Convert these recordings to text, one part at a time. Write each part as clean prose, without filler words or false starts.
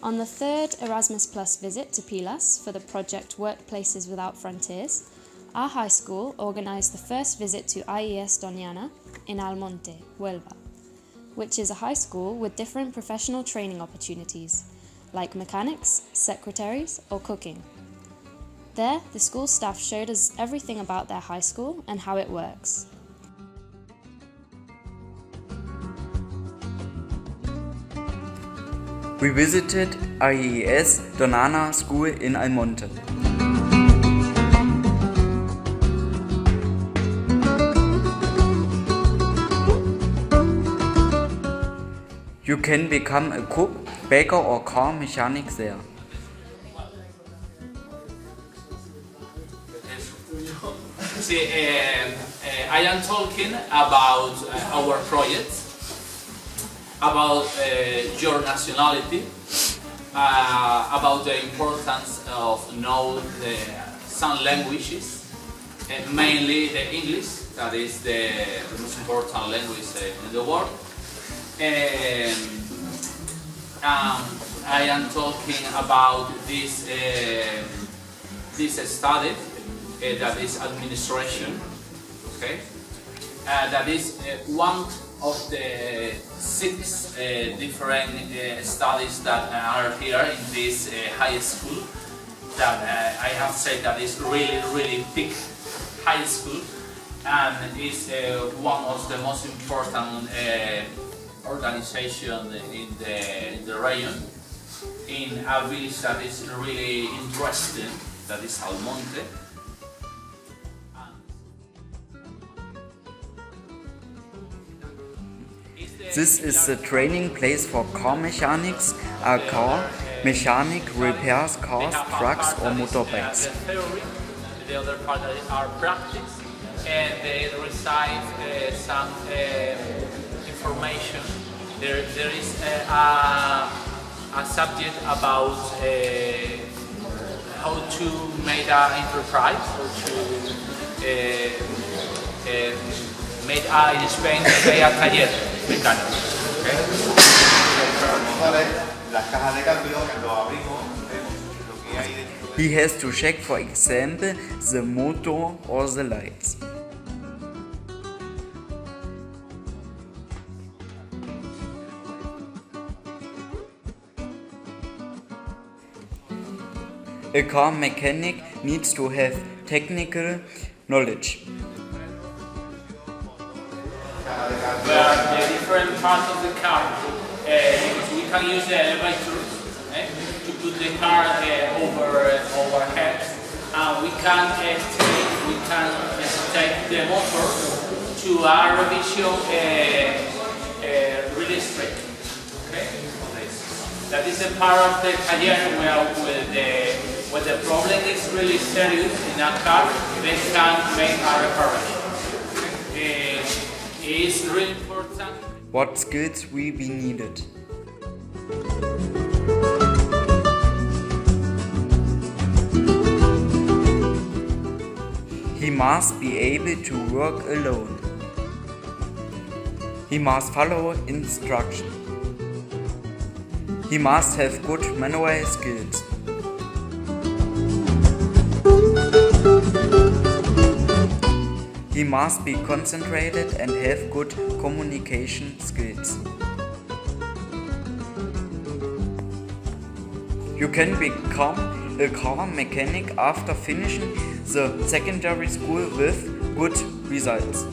On the third Erasmus Plus visit to Pilas for the project Workplaces Without Frontiers, our high school organised the first visit to IES Doñana in Almonte, Huelva, which is a high school with different professional training opportunities, like mechanics, secretaries, or cooking. There, the school staff showed us everything about their high school and how it works. We visited IES Doñana School in Almonte. You can become a cook, baker or car mechanic there. See, I am talking about our project, about your nationality, about the importance of know some languages, mainly the English, that is the most important language in the world. I am talking about this study that is administration. Okay, that is one of the 6 different studies that are here in this high school. That I have said that is really big high school, and is one of the most important organization in the region, in a village that is really interesting, that is Almonte. This is the training place for car mechanics. A car mechanic repairs cars, trucks or motorbikes. The other part are practice, and they recite some information. There is a subject about how to make an enterprise, or to make in Spain say a taller mecánico. He has to check, for example, the motor or the lights. A car mechanic needs to have technical knowledge. The different parts of the car, because we can use the elevator to put the car overhead. We can take the motor to a revision really strict. Okay, that is a part of the taller where the problem is really serious in a car, they can make a reparation. It's really important. What skills will be needed? He must be able to work alone. He must follow instructions. He must have good manual skills. He must be concentrated and have good communication skills. You can become a car mechanic after finishing the secondary school with good results.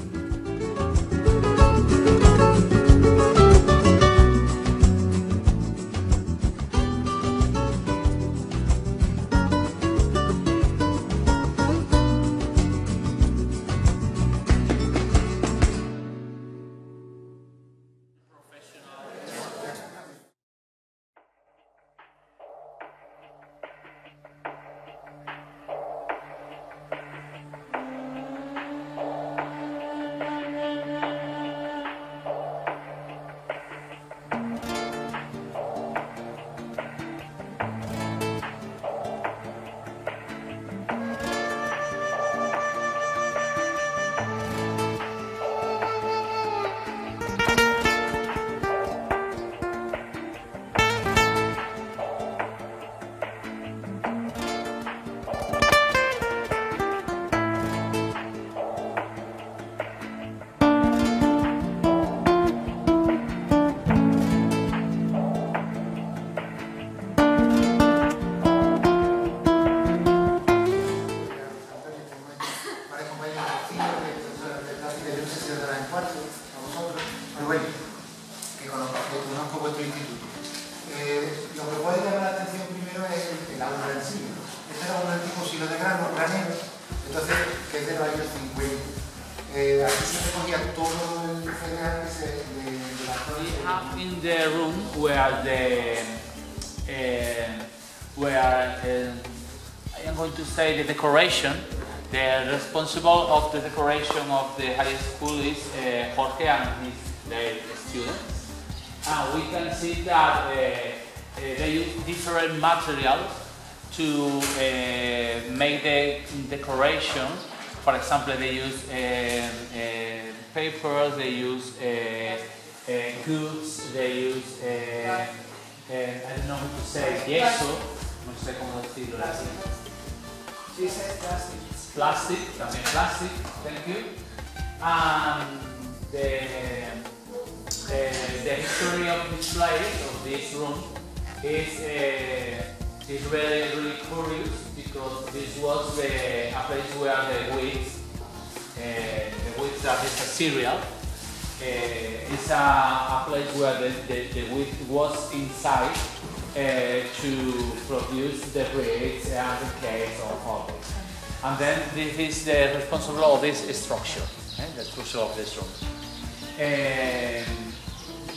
conozco vuestro instituto. Lo que puede llamar la atención primero es el aula en sí. Este es un aula tipo siglo de grano, granero, entonces, que es de los años 50. Aquí se recogía todo el cereal que se de la zona. We have in the room where I am going to say the decoration. The responsible of the decoration of the high school is Jorge and their students. And we can see that they use different materials to make the decoration. For example, they use paper, they use goods, they use, I don't know how to say, yeso, no sé cómo decirlo así. Plastic, también plastic, thank you. And the history of this place, of this room, is really curious because this was a place where the wheat that is a cereal, is a place where the wheat was inside to produce the breads and the cakes or all this. And then this is the responsible of this structure, the structure of this room.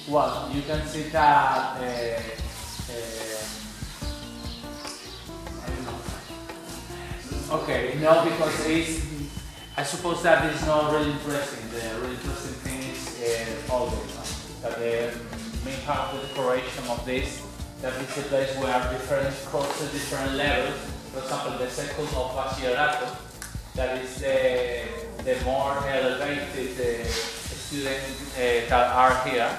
Well, you can see that okay, no, because I suppose that is not really interesting. The really interesting thing is all this, that the main part of the decoration of this, that is a place where different courses, different levels, for example, the second of bachillerato, that is the more elevated students that are here.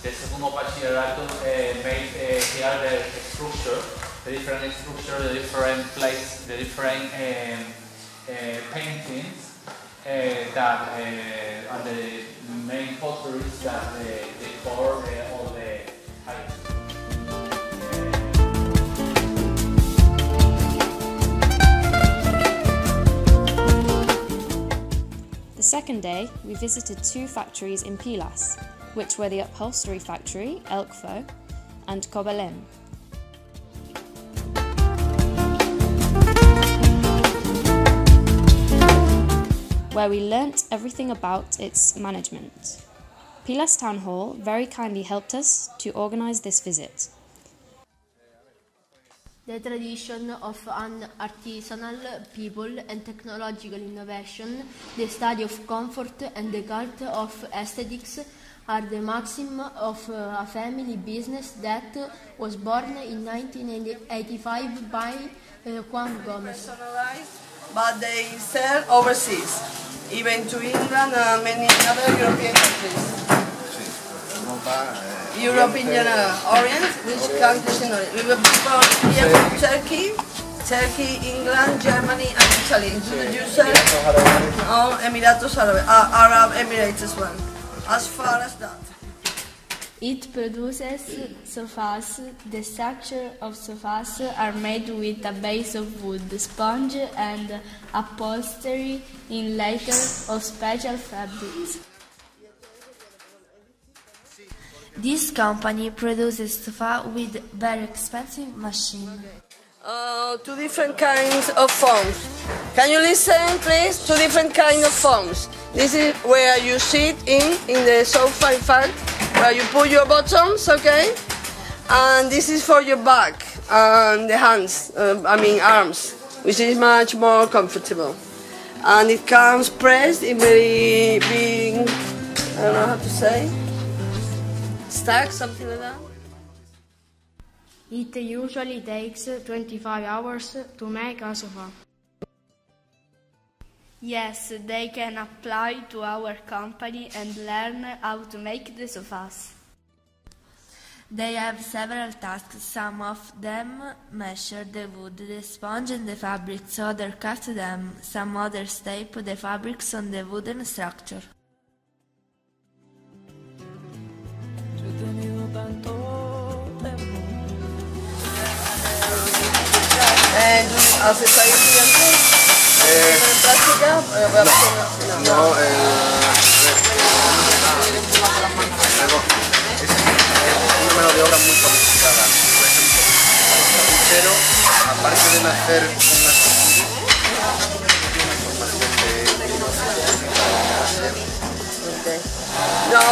The second of bachillerato made here the structure, the different structure, the different place, the different paintings that and the main potteries that decor all the high school. The second day, we visited two factories in Pilas, which were the upholstery factory, Elkfo, and Cobelem. Where we learnt everything about its management. Pilas Town Hall very kindly helped us to organise this visit. The tradition of an artisanal people and technological innovation, the study of comfort and the cult of aesthetics are the maxim of a family business that was born in 1985 by Juan Gomez. But they sell overseas, even to England and many other European countries. Europe in general, Orient, which countries in Orient? We were people here from Turkey, England, Germany and Italy. Did you say? No, Emiratos Arab Emirates as well. As far as that. It produces sofas. The structure of sofas are made with a base of wood, sponge and upholstery in layers of special fabrics. This company produces sofa with very expensive machine. Two different kinds of foams. Can you listen, please? Two different kinds of foams. This is where you sit in the sofa, in fact, where you put your bottoms, okay? And this is for your back and the hands, arms, which is much more comfortable. And it comes pressed in very big, I don't know how to say, stack, something like that. It usually takes 25 hours to make a sofa. Yes, they can apply to our company and learn how to make the sofas. They have several tasks. Some of them measure the wood, the sponge and the fabrics, others cut them, some others tape the fabrics on the wooden structure. ¿Haces ahí en práctica? No, obra muy cualificada. Por ejemplo, el carpintero, aparte de nacer con una escultura, tiene una formación de No,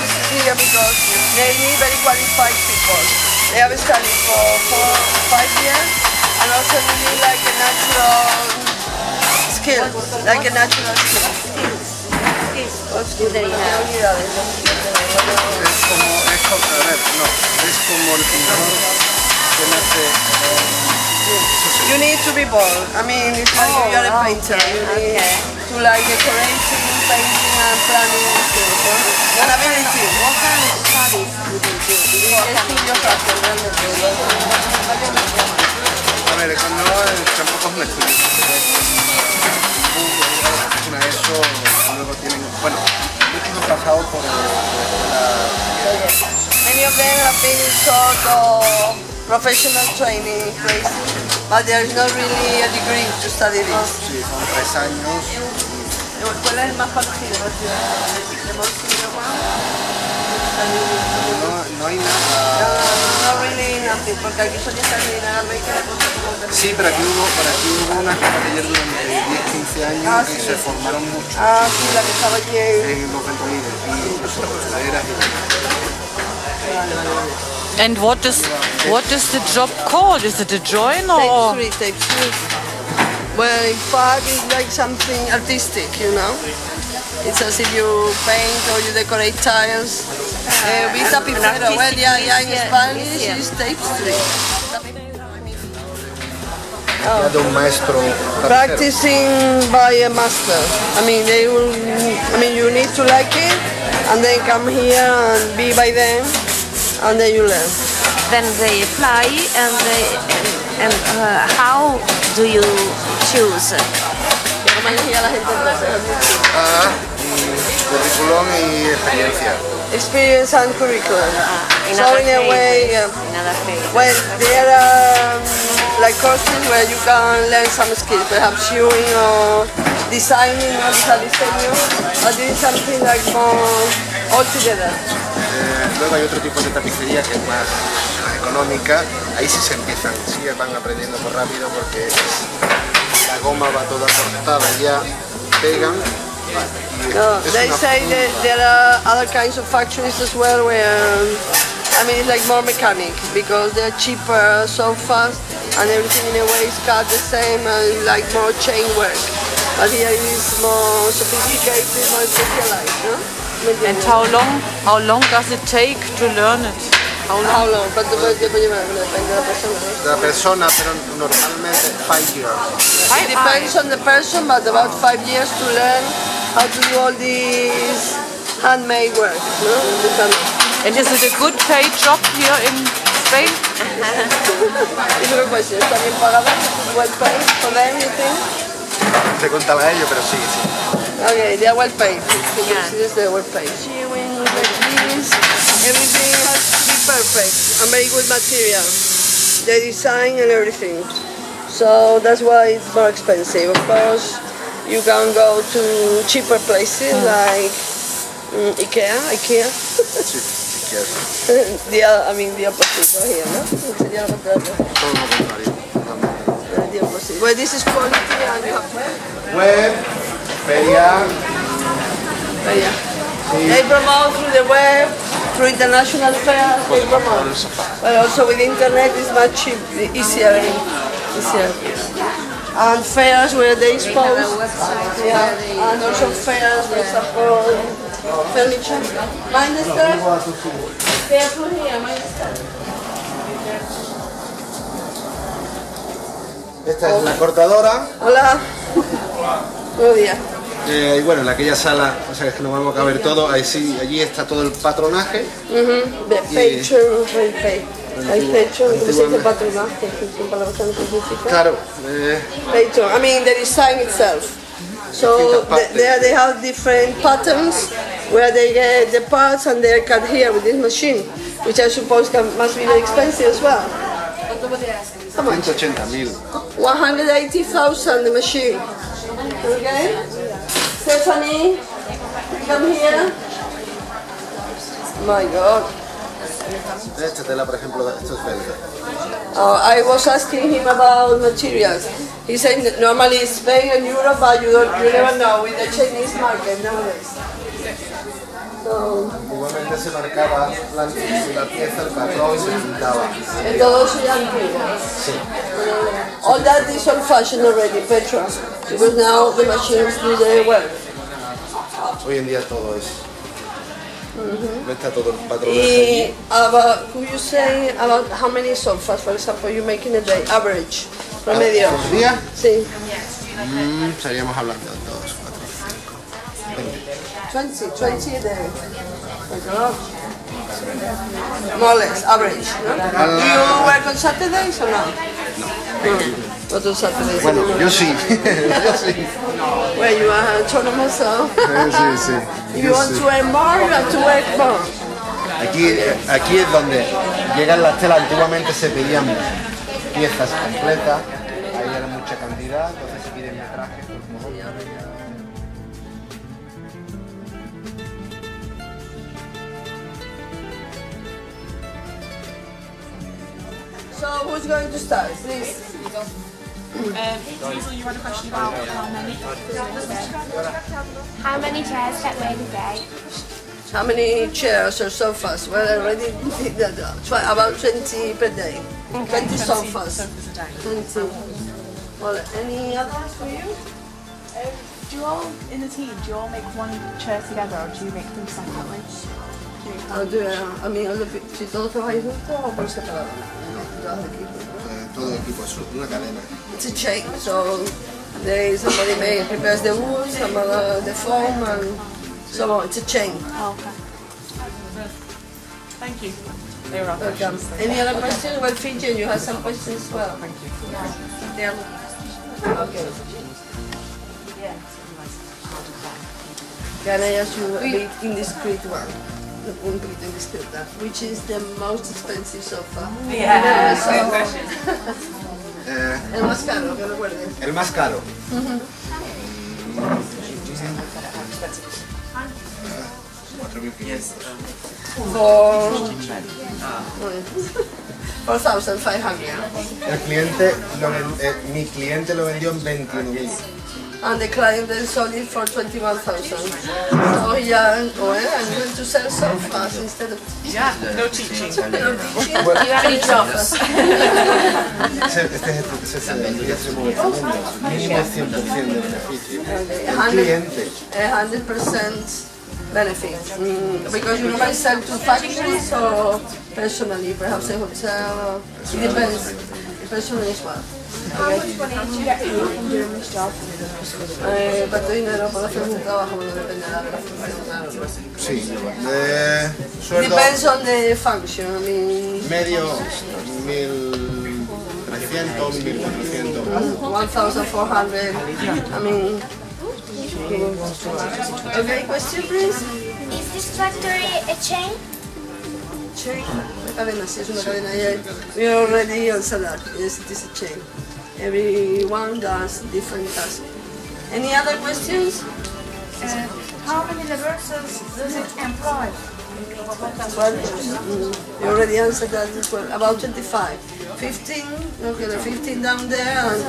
this is here because they need very qualified people. They have studied for 4 or 5 years and also really like a natural skill, like a natural skill. Es como el pintor que nace. You need to be bold. I mean, it's like you're a painter. You need to like decorating, painting, and planning skills. And ability. What kind of studies do they do? A ver, no, tampoco es un estudio. Una ESO, luego tienen, bueno, muchos han pasado por Many of them have been in sort of professional training places, but there is not really a degree to study this. Sí, son 3 años. ¿Cuál es el más parecido? No hay nada. No really nothing, porque aquí son extraordinariamente que la cosa como que... Sí, pero aquí hubo una taller durante 10-15 años que se formaron mucho. Sí, la que estaba allí en los ventanillos y las taderas And what is the job called? Is it a join or? Tape 3. Well, in fact, it's like something artistic, you know. It's as if you paint or you decorate tiles. Tapicero. Well, yeah, in Spanish it's tape 3. de un maestro. Practicing by a master. I mean, you need to like it, and then come here and be by them, and then you learn. Then they apply, and how do you choose? Currículum y experiencia. Experience and curriculum. So in a way, well, Well, there are like courses where you can learn some skills, perhaps sewing or designing or diseño, or doing something like more all together. Luego hay otro tipo de tapicería que es más económica. Ahí sí se empiezan, sí van aprendiendo muy rápido porque la goma va toda cortada, ya pegan. No, they say that there are other kinds of factories as well where, it's like more mechanic because they're cheaper, so fast, and everything in a way is cut the same and like more chain work. But here it is more sophisticated, more specialized, no? And how long does it take to learn it? How long? ¿Cuánto tiempo lleva? Depende de la persona. La persona, pero normalmente 5 years. It depends on the person, but about 5 years to learn how to do all these handmade work, no? And is it a good paid job here in Spain? It's a good question. ¿Está bien pagada? Well paid for them, you think? Se contaba a ello, pero sí. Okay, they are well paid. Yes, they are well paid. Sewing like this, everything has to be perfect and very good material. The design and everything. So that's why it's more expensive. Of course, you can go to cheaper places like IKEA. The opposite here, no? Sería lo contrario. Todo lo contrario. The opposite. Well, this is quality and you have Web, feria. They promote through the web, through international fairs, they promote. But also with internet it's much easier. And fairs where they expose. And also fairs, for example, furniture. Mind the stuff? Careful here, mind the stuff. Esta es la cortadora. Hola. Buenos días. Y bueno, en aquella sala, o sea, es que no vamos a caber todo, allí está todo el patronaje. Patron, hay patron, ¿cómo se dice patronaje? Es una palabra tan específica. Claro. Patron, the design itself. So there they have different patterns where they get the parts and they're cut here with this machine, which I suppose must be very expensive as well. How much? 180.000. 180,000 the machine. Okay? Stephanie, come here. my God. Esta tela, por ejemplo, esto es belga. I was asking him about materials. He said normally it's Spain and Europe, but you never know with the Chinese market nowadays. So, Igualmente se marcaba la pieza, el patrón y se pintaba. todo eso ya antiguo. Sí. All that is old fashioned already, Petra, because now the machines do the work. Hoy en día todo es. No está todo el patrón Y could you say about how many sofas, for example, you make in a day, average, promedio? ¿Por día? Sí. Estaríamos hablando de 2, 4, 5. 20 a day. More or less, average, no? Do you work on Saturdays or not? No. Not on Saturdays Bueno, anymore. yo sí. Yo sí. Well, you are autonomous, so Sí, sí. if you want to earn more, you have to work more. Aquí es donde llegan las telas. Antiguamente se pedían piezas completas. Ahí era mucha cantidad. Entonces si piden metraje, pues So who's going to start, please? Usually you had a question about How many chairs get made a day? How many chairs or sofas? Well, I already did that. About 20 per day. 20 sofas. 20. Well, any others for you? Do you all, in the team, do you all make one chair together or do you make them separately? Si todos trabajáis juntos o por separado. todo el equipo es una cadena. It's a chain, so somebody prepares the wood, some the foam, and so on. It's a chain. Oh, okay. Thank you. They were all Welcome. Any other questions? Well, Fiji, you have some questions as well. Thank you. Yeah. Okay. Can I ask you a bit indiscreet one? Un poquito indiscreta. Which is the most expensive sofa? Yeah. El más caro, que recuerdes. El más caro. For 4,500. Mi cliente lo vendió en 21.000. And the client then sold it for 21,000. So yeah, well, I'm going to sell sofas instead of Yeah, no teaching. no teaching. Do you have any jobs? Este es el mínimo 100% de beneficio. El 100%. cliente. 100% benefit. Because you might sell to factories or personally, perhaps a hotel. It depends. Personally as well. How much money do you get from doing this job? ¿Cuánto dinero por hacer un trabajo? No depende de la función, claro. Sí. Sueldo Depends on the function. I mean, medio 1.300, 1.400. 1,400. I mean. Okay, question please. Is this factory a chain? Chain. Una cadena, sí, es una cadena. We already answered that. Yes, it is a chain. Everyone does different tasks. Any other questions? How many laborers does it employ? Well, you already answered that as well. About 25. 15, okay, 15 down there and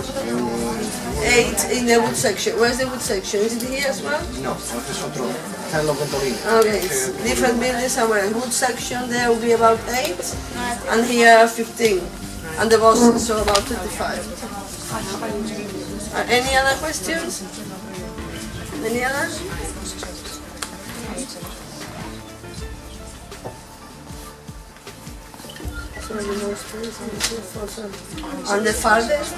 8 in the wood section. Where's the wood section? Is it here as well? No, este es otro. Está en los ventolines. Okay, it's different buildings somewhere. In wood section there will be about 8 and here 15. And the boss so about 25. Any other questions? Any others? And the farthest,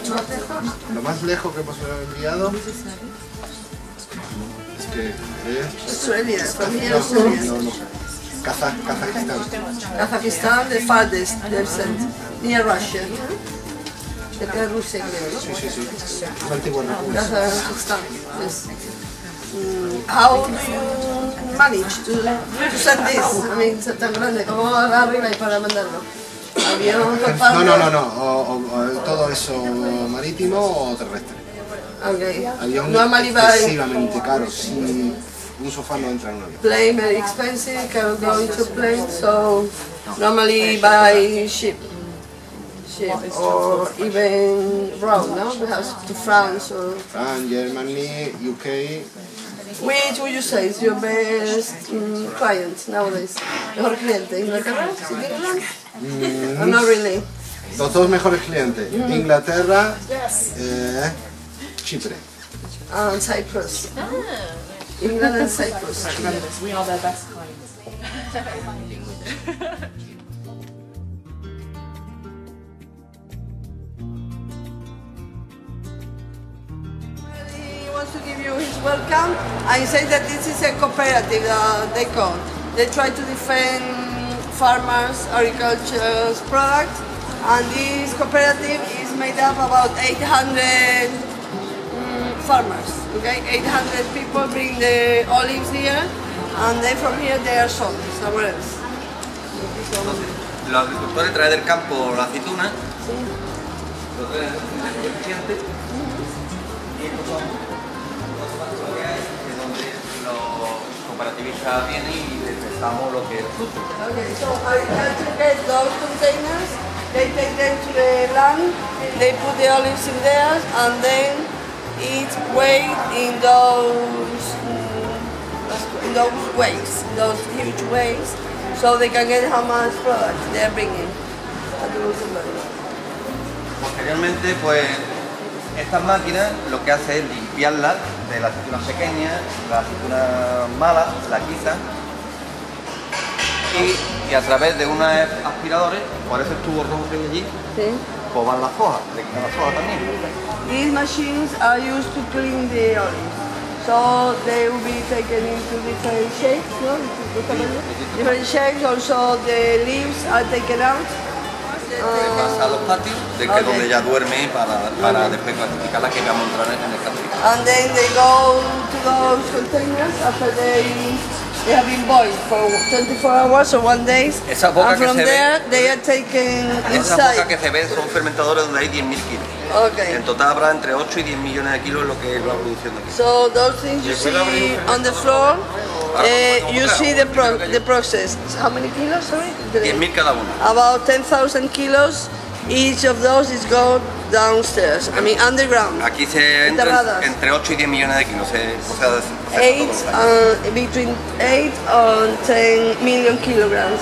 not lejos? Lo más lejos que hemos enviado es que Australia, from here Australia. no. Kazajistán. Kazakhstan, the farthest they've sent, near Russia. Cerca de Rusia, creo, ¿no? Sí. La antigua república. Kazakhstan, yes. How do you manage to send this? I mean, tan grande, ¿cómo arriba y para mandarlo? ¿Avión, No. O todo eso marítimo o terrestre. Okay. Avión Normally by excesivamente caro. Si un sofá no entra en un avión. Plane very expensive, cannot go into plane, so normally by ship or even road, no? Perhaps to France or... France, Germany, UK. Which would you say is your best client nowadays? Mejor cliente, Inglaterra, England? Or not really? Los dos mejores clientes, Inglaterra, Chipre. And Cyprus. England and Cyprus. We are their best clients. He wants to give you his welcome and say that this is a cooperative they call. They try to defend farmers, agriculture's products, and this cooperative is made up about 800 farmers. Okay, 800 people bring the olives here, and then from here they are sold somewhere else. Los agricultores traen del campo la aceituna, lo traen del cliente, y estos son los espacios que hay, donde los cooperativistas vienen y les prestamos lo que es fruto. Okay, so agriculture gets those containers, they take them to the land, they put the olives in there, and then it's weighed in those weighs, those huge weighs, so they can get how much product they're bringing. Posteriormente, pues, estas máquinas lo que hace es limpiarlas de las aceitunas pequeñas, las aceitunas malas, la quita, y a través de unos aspiradores, por esos tubos rojos que hay allí, pues van las hojas, le quitan las hojas también. These machines are used to clean the olives, so they will be taken into different shapes, no? Different shapes. Also, the leaves are taken out. Pasa a los patios, de que es donde ella duerme para después clasificarla que vamos a entrar en el clasificador. And then they go to those containers after they have been boiled for 24 hours or 1 day. Esa boca and que from se there ve, they are taken esas inside. bocas que se ven son fermentadores donde hay 10.000 kilos. Okay. En total habrá entre 8 y 10 millones de kilos lo que es la producción de aquí. So those things you see on the floor, you see the process. How many kilos, sorry? 10.000 cada uno. About 10,000 kilos. Each of those is go downstairs, I mean underground. Aquí se entra entre 8 y 10 millones de kilos. Between 8 and 10 million kilograms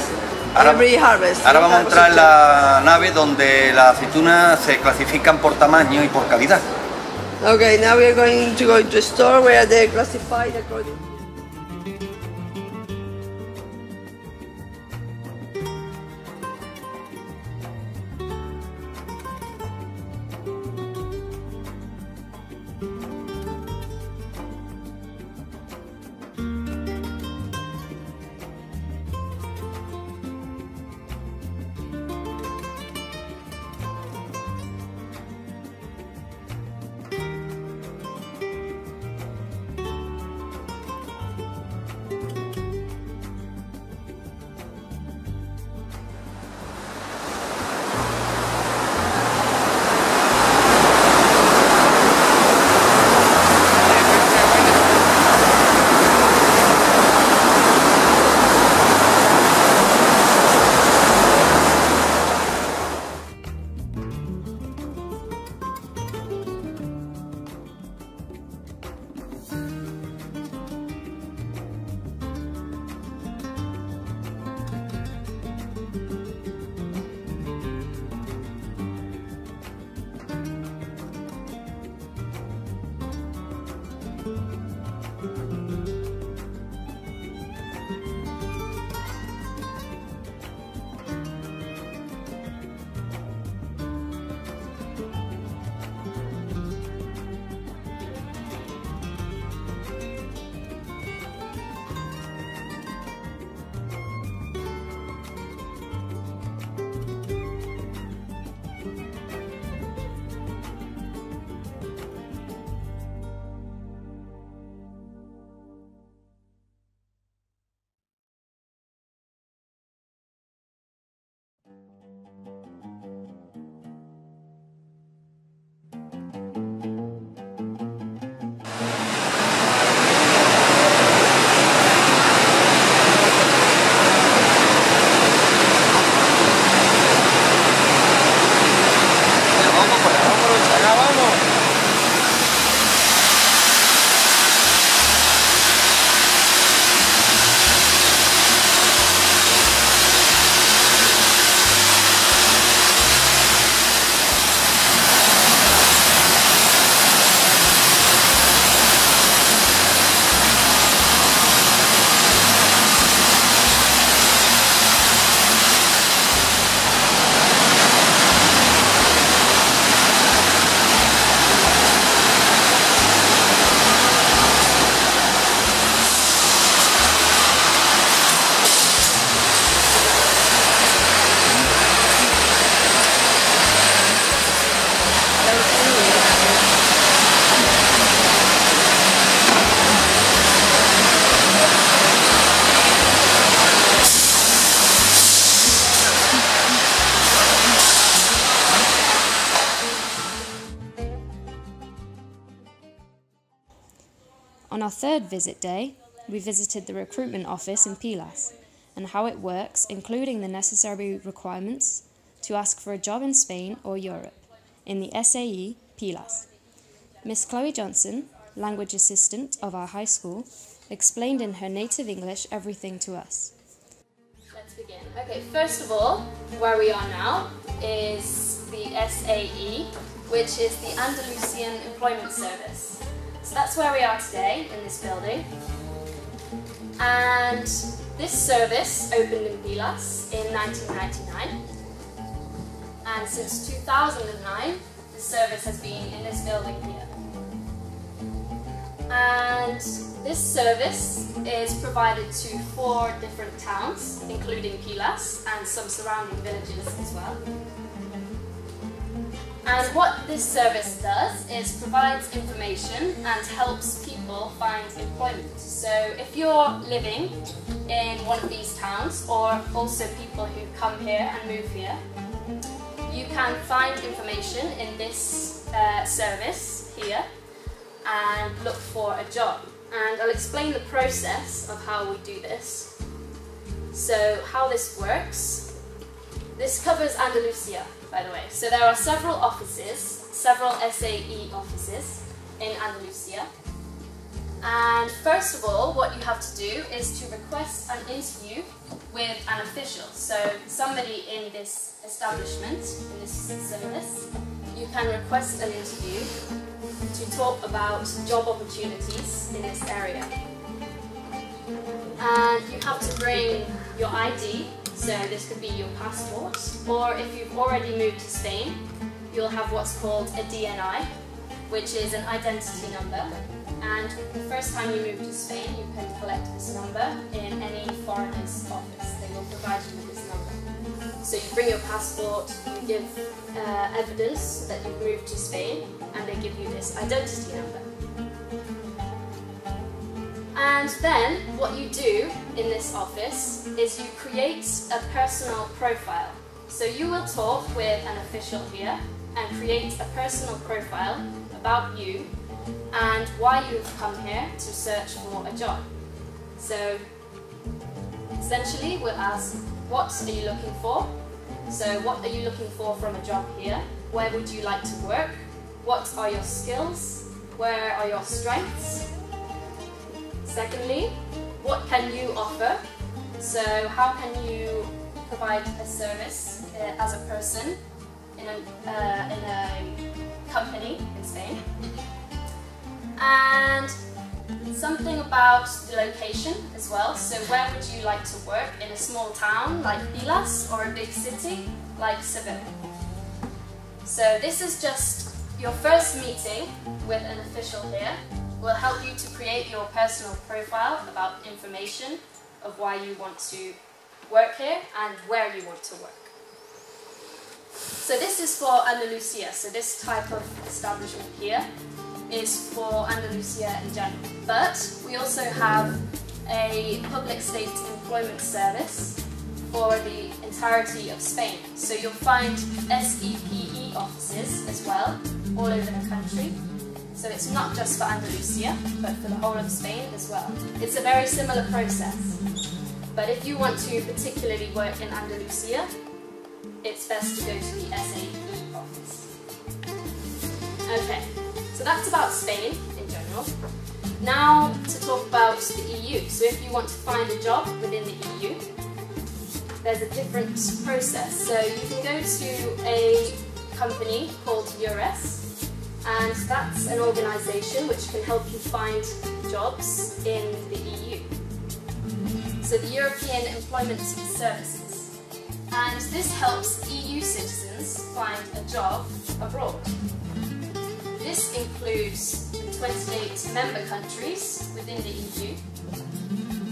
every harvest. Ahora vamos a entrar en la nave donde las aceitunas se clasifican por tamaño y por calidad. Okay, now we are going to go into a store where they're classified according. our third visit day, we visited the recruitment office in Pilas and how it works, including the necessary requirements to ask for a job in Spain or Europe, in the SAE Pilas. Miss Chloe Johnson, language assistant of our high school, explained in her native English everything to us. Let's begin. Okay, first of all, where we are now is the SAE, which is the Andalusian Employment Service. So that's where we are today, in this building. And this service opened in Pilas in 1999. And since 2009, the service has been in this building here. And this service is provided to 4 different towns, including Pilas and some surrounding villages as well. And what this service does is provides information and helps people find employment. So if you're living in one of these towns, or also people who come here and move here, you can find information in this service here and look for a job. And I'll explain the process of how we do this. So how this works, this covers Andalusia, by the way. So there are several offices, several SAE offices in Andalusia. And first of all, what you have to do is to request an interview with an official. So somebody in this establishment, in this service, you can request an interview to talk about job opportunities in this area. And you have to bring your ID, so this could be your passport, or if you've already moved to Spain, you'll have what's called a DNI, which is an identity number. And the first time you move to Spain, you can collect this number in any foreigner's office. They will provide you with this number. So you bring your passport, you give evidence that you've moved to Spain, and they give you this identity number. And then what you do in this office is you create a personal profile. So you will talk with an official here and create a personal profile about you and why you've come here to search for a job. So essentially we'll ask, what are you looking for? So what are you looking for from a job here? Where would you like to work? What are your skills? Where are your strengths? Secondly, what can you offer? So how can you provide a service as a person in a company in Spain? And something about the location as well. So where would you like to work? In a small town like Pilas or a big city like Seville? So this is just your first meeting with an official here. Will help you to create your personal profile about information of why you want to work here and where you want to work. So this is for Andalusia. So this type of establishment here is for Andalusia in general. But we also have a public state employment service for the entirety of Spain. So you'll find SEPE offices as well, all over the country. So it's not just for Andalusia, but for the whole of Spain as well. It's a very similar process. But if you want to particularly work in Andalusia, it's best to go to the SAE office. Okay, so that's about Spain in general. Now to talk about the EU. So if you want to find a job within the EU, there's a different process. So you can go to a company called EURES, and that's an organisation which can help you find jobs in the EU. So the European Employment Services. And this helps EU citizens find a job abroad. This includes the 28 member countries within the EU,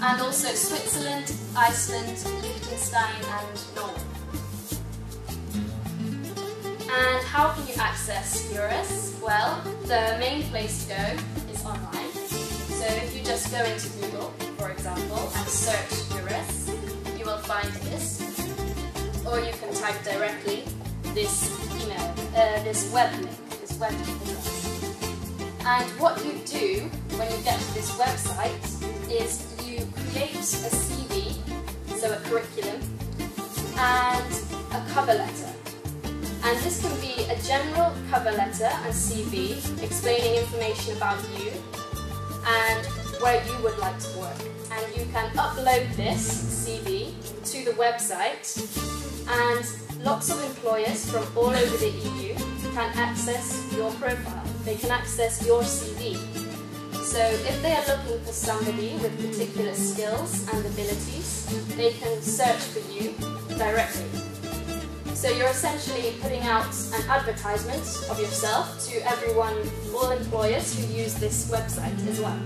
and also Switzerland, Iceland, Liechtenstein and Norway. And how can you access EURES? Well, the main place to go is online. So if you just go into Google, for example, and search EURES, you will find this. Or you can type directly this email, this web link, this web address. And what you do when you get to this website is you create a CV, so a curriculum, and a cover letter. And this can be a general cover letter and CV explaining information about you and where you would like to work. And you can upload this CV to the website, and lots of employers from all over the EU can access your profile. They can access your CV. So if they are looking for somebody with particular skills and abilities, they can search for you directly. So you're essentially putting out an advertisement of yourself to everyone, all employers who use this website as well.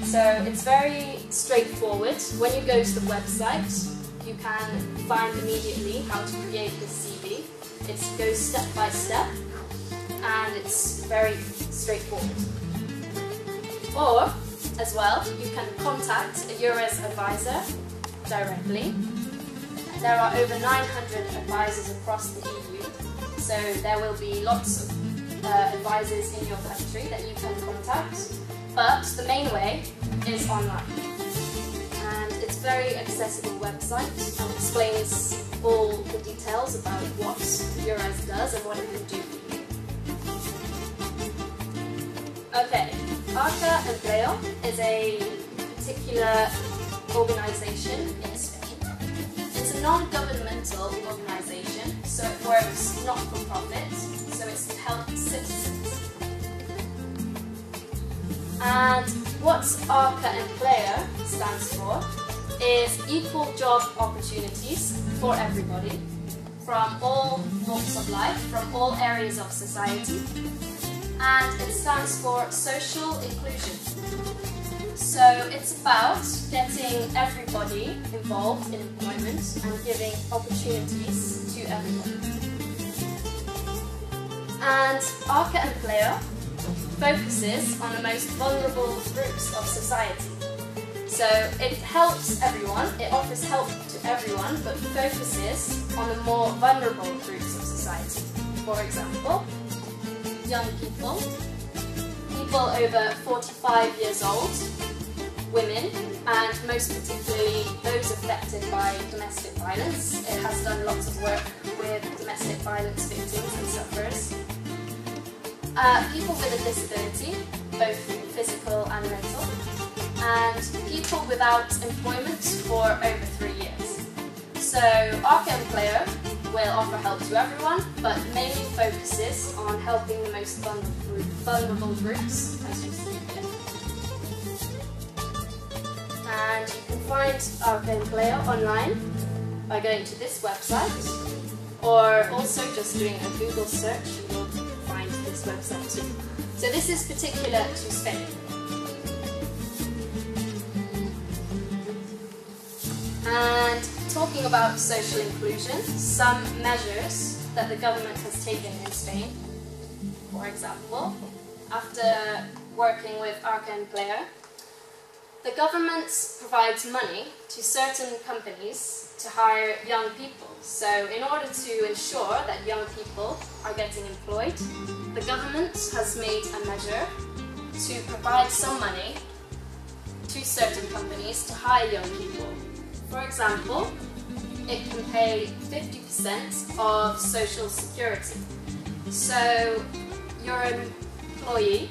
So it's very straightforward. When you go to the website, you can find immediately how to create the CV. It goes step by step, and it's very straightforward. Or, as well, you can contact a EURES advisor directly. There are over 900 advisors across the EU, so there will be lots of advisors in your country that you can contact. But the main way is online. And it's a very accessible website and explains all the details about what EURES does and what it can do for you. Okay, Arca Empleo is a particular organisation in Spain. It's a non-governmental organisation, so it works not for profit, so it's to help citizens. And what Arca Empleo stands for is equal job opportunities for everybody, from all walks of life, from all areas of society, and it stands for social inclusion. So it's about getting everybody involved in employment and giving opportunities to everyone. And Arca Empleo focuses on the most vulnerable groups of society. So it helps everyone, it offers help to everyone, but focuses on the more vulnerable groups of society. For example, young people, people over 45 years old, women, and most particularly those affected by domestic violence. It has done lots of work with domestic violence victims and sufferers. People with a disability, both physical and mental, and people without employment for over 3 years. So Arca Empleo will offer help to everyone, but mainly focuses on helping the most vulnerable groups, as you see here. And you can find Arca Empleo online by going to this website, or also just doing a Google search, you will find this website too. So this is particular to Spain. And talking about social inclusion, some measures that the government has taken in Spain. For example, after working with Arca Empleo, the government provides money to certain companies to hire young people. So in order to ensure that young people are getting employed, the government has made a measure to provide some money to certain companies to hire young people. For example, it can pay 50% of social security. So your employee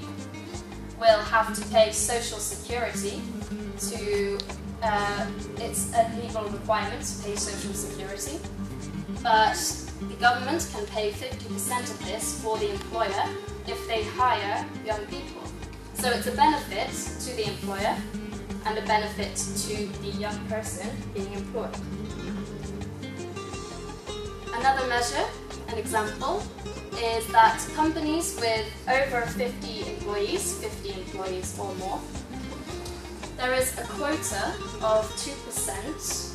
will have to pay social security to, it's a legal requirement to pay social security, but the government can pay 50% of this for the employer if they hire young people. So it's a benefit to the employer and a benefit to the young person being employed. Another measure, an example, is that companies with over 50 employees or more, there is a quota of 2%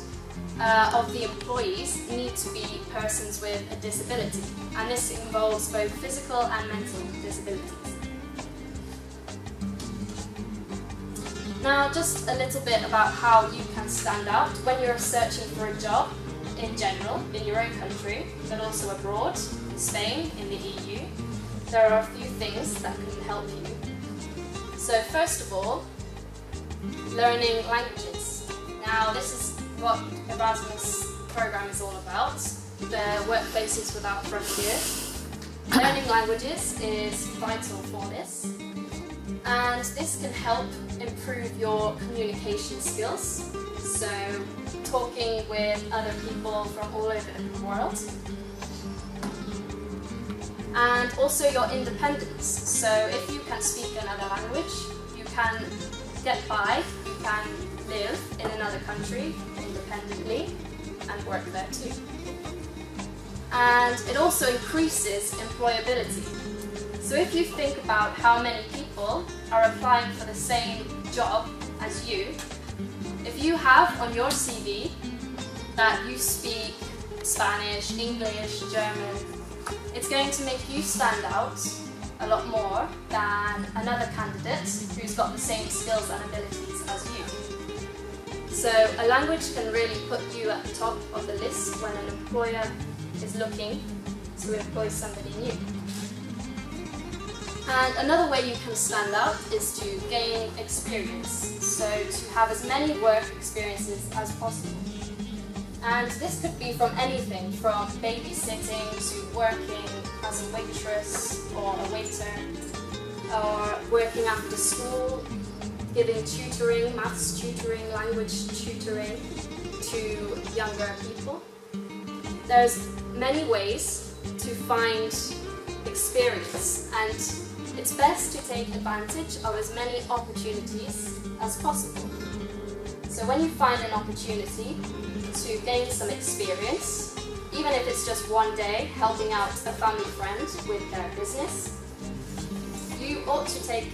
of the employees need to be persons with a disability, and this involves both physical and mental disabilities. Now, just a little bit about how you can stand out when you're searching for a job in general, in your own country, but also abroad, in Spain, in the EU. there are a few things that can help you. So first of all, learning languages. Now this is what Erasmus program is all about, the Workplaces Without Frontiers. Learning languages is vital for this, and this can help improve your communication skills, so talking with other people from all over the world, and also your independence. So if you can speak another language, you can get by, you can live in another country independently and work there too. And it also increases employability. So if you think about how many people are applying for the same job as you, if you have on your CV that you speak Spanish, English, German, it's going to make you stand out a lot more than another candidate who's got the same skills and abilities as you. So a language can really put you at the top of the list when an employer is looking to employ somebody new. And another way you can stand out is to gain experience, so to have as many work experiences as possible. And this could be from anything, from babysitting to working as a waitress or a waiter, or working after school, giving tutoring, maths tutoring, language tutoring to younger people. There's many ways to find experience, and it's best to take advantage of as many opportunities as possible. So when you find an opportunity to gain some experience, even if it's just one day helping out a family friend with their business, you ought to take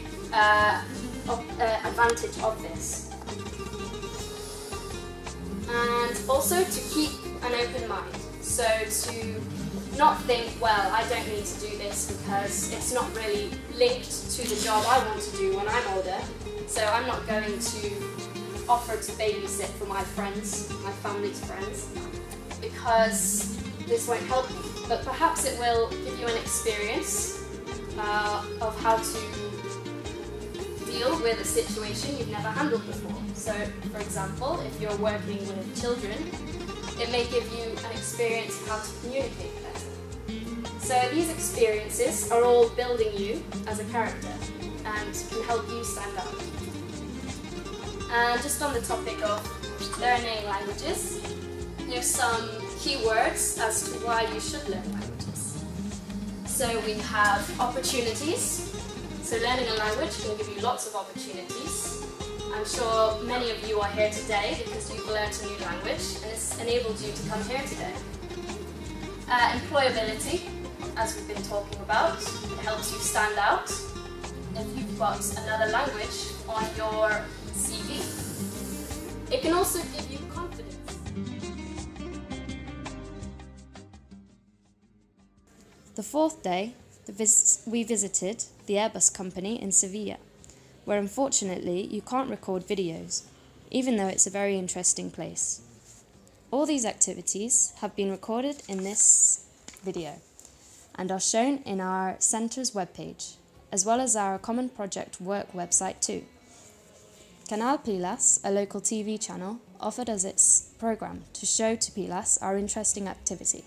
advantage of this. And also to keep an open mind. So to not think, well, I don't need to do this because it's not really linked to the job I want to do when I'm older, so I'm not going to offer to babysit for my friends, my family's friends, because this won't help you. But perhaps it will give you an experience of how to deal with a situation you've never handled before. So, for example, if you're working with children, it may give you an experience of how to communicate better. So these experiences are all building you as a character and can help you stand out. And just on the topic of learning languages, here's some keywords as to why you should learn languages. So we have opportunities. So learning a language can give you lots of opportunities. I'm sure many of you are here today because you've learned a new language and it's enabled you to come here today. Employability, as we've been talking about, it helps you stand out if you've got another language on your CV. It can also give you confidence. The fourth day, we visited the Airbus company in Sevilla, where unfortunately you can't record videos, even though it's a very interesting place. All these activities have been recorded in this video and are shown in our centre's webpage, as well as our Common Project Work website too. Canal Pilas, a local TV channel, offered us its programme to show to Pilas our interesting activity.